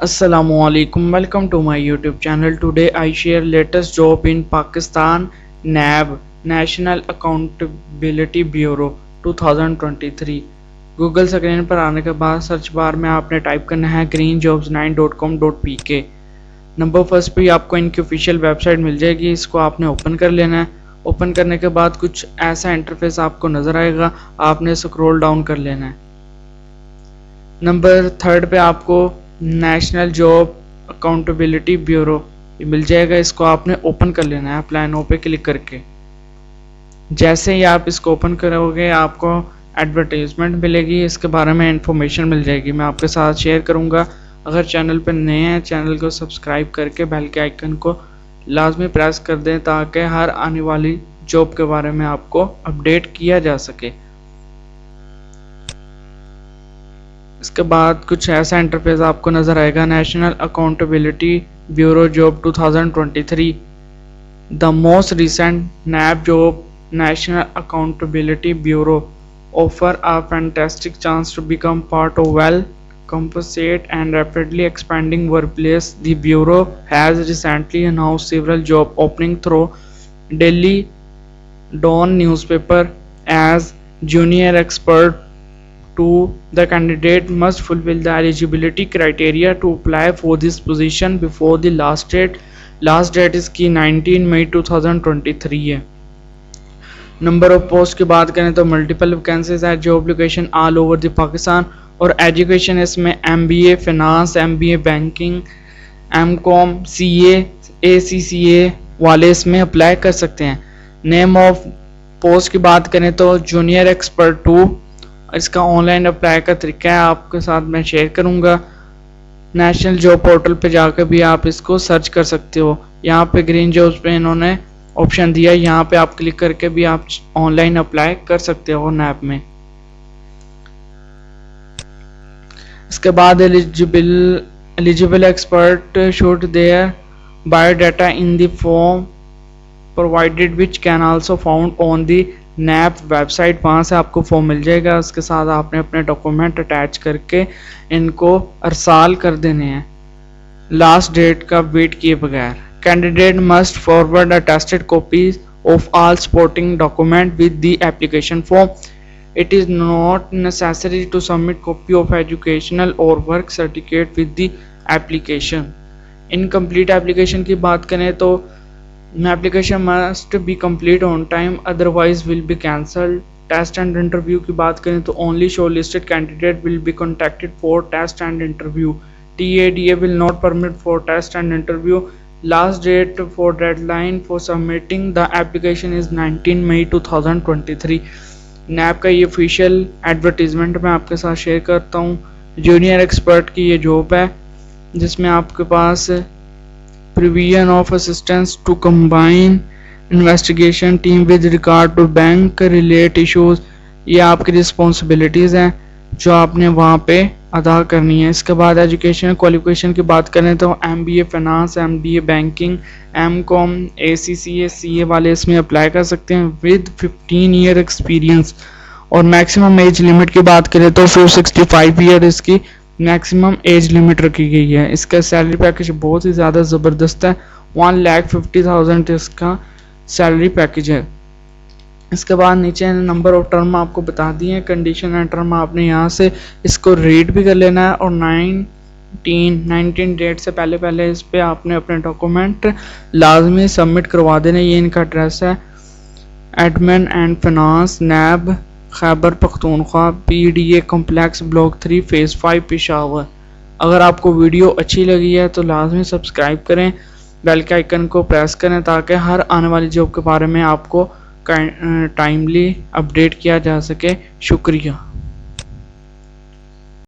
Assalamu alaikum. Welcome to my YouTube channel. Today I share latest job in Pakistan. NAB, National Accountability Bureau 2023. Google screen पर आने के बाद search bar में आपने type करना है greenjobs9.com.pk। नंबर फर्स्ट पे आपको इनकी ऑफिशियल वेबसाइट मिल जाएगी। इसको आपने ओपन कर लेना है। ओपन करने के बाद कुछ ऐसा इंटरफेस आपको नज़र आएगा, आपने स्क्रॉल डाउन कर लेना है। नंबर थर्ड पे आपको नेशनल जॉब अकाउंटेबिलिटी ब्यूरो ये मिल जाएगा। इसको आपने ओपन कर लेना है अप्लाई नाउ पे क्लिक करके। जैसे ही आप इसको ओपन करोगे आपको एडवर्टाइजमेंट मिलेगी, इसके बारे में इंफॉर्मेशन मिल जाएगी, मैं आपके साथ शेयर करूंगा। अगर चैनल पर नए हैं चैनल को सब्सक्राइब करके बेल के आइकन को लाजमी प्रेस कर दें ताकि हर आने वाली जॉब के बारे में आपको अपडेट किया जा सके। इसके बाद कुछ ऐसा इंटरफेस आपको नज़र आएगा, national accountability bureau job 2023। The most recent NAB job, National Accountability Bureau, offer a fantastic chance to become part of well-compensated and rapidly expanding workplace. The Bureau has recently announced several job openings through Daily Dawn newspaper as junior expert. The candidate must fulfill the eligibility criteria to apply for this position before the last date. Last date इसकी 19 मई 2023 है। Number of post की बात करें तो multiple vacancies है, job location all over the Pakistan और education इसमें MBA finance, MBA banking, MCOM, CA, ACCA वाले इसमें अप्लाई कर सकते हैं। नेम ऑफ पोस्ट की बात करें तो जूनियर एक्सपर्ट 2। इसका ऑनलाइन अप्लाई का तरीका है आपके साथ मैं शेयर करूंगा। नेशनल जॉब पोर्टल पे जाकर भी आप इसको सर्च कर सकते हो। यहाँ पे ग्रीन जॉब्स पे इन्होंने ऑप्शन दिया, यहाँ पे आप क्लिक करके भी आप ऑनलाइन अप्लाई कर सकते हो NAB में। इसके बाद eligible expert should their biodata in the form provided which can also found on the NAB website. वहाँ से आपको फॉर्म मिल जाएगा, उसके साथ आपने अपने डॉक्यूमेंट अटैच करके इनको अरसाल कर देने हैं लास्ट डेट का वेट किए बगैर। Candidate must forward attested copies of all supporting document with the application form. It is not necessary to submit copy of educational और work certificate with the application. Incomplete application की बात करें तो application must be complete on time otherwise will be cancelled. Test and interview की बात करें तो only shortlisted candidate will be contacted for test and interview. TADA will not permit for test and interview. Last date for deadline for submitting the application is 19 May 2023. NAB का ये official advertisement मैं आपके साथ share करता हूँ। Junior expert की ये job है जिसमें आपके पास provision of assistance to combine investigation team with regard to bank relate issues। ये आपकी रिस्पॉन्सिबिलिटीज़ हैं जो आपने वहाँ पे अदा करनी है। इसके बाद एजुकेशन क्वालिफिकेशन की बात करें तो MBA finance, MBA banking, MCOM, ACCA, CA वाले इसमें अप्लाई कर सकते हैं विद 15 ईयर एक्सपीरियंस। और मैक्सिमम एज लिमिट की बात करें तो 65 ईयर इसकी मैक्सिमम एज लिमिट रखी गई है। इसका सैलरी पैकेज बहुत ही ज़्यादा ज़बरदस्त है, 1,50,000 इसका सैलरी पैकेज है। इसके बाद नीचे नंबर ऑफ टर्म आपको बता दिए, कंडीशन एंड टर्म आपने यहाँ से इसको रीड भी कर लेना है। और 19 डेट से पहले इस पर आपने अपने डॉक्यूमेंट लाजमी सबमिट करवा देना। ये इनका एड्रेस है, admin and finance, NAB, Khyber Pakhtunkhwa, PDA complex, block 3, phase 5, Peshawar. अगर आपको वीडियो अच्छी लगी है तो लाजमी सब्सक्राइब करें, बेल के आइकन को प्रेस करें ताकि हर आने वाली जॉब के बारे में आपको टाइमली अपडेट किया जा सके। शुक्रिया।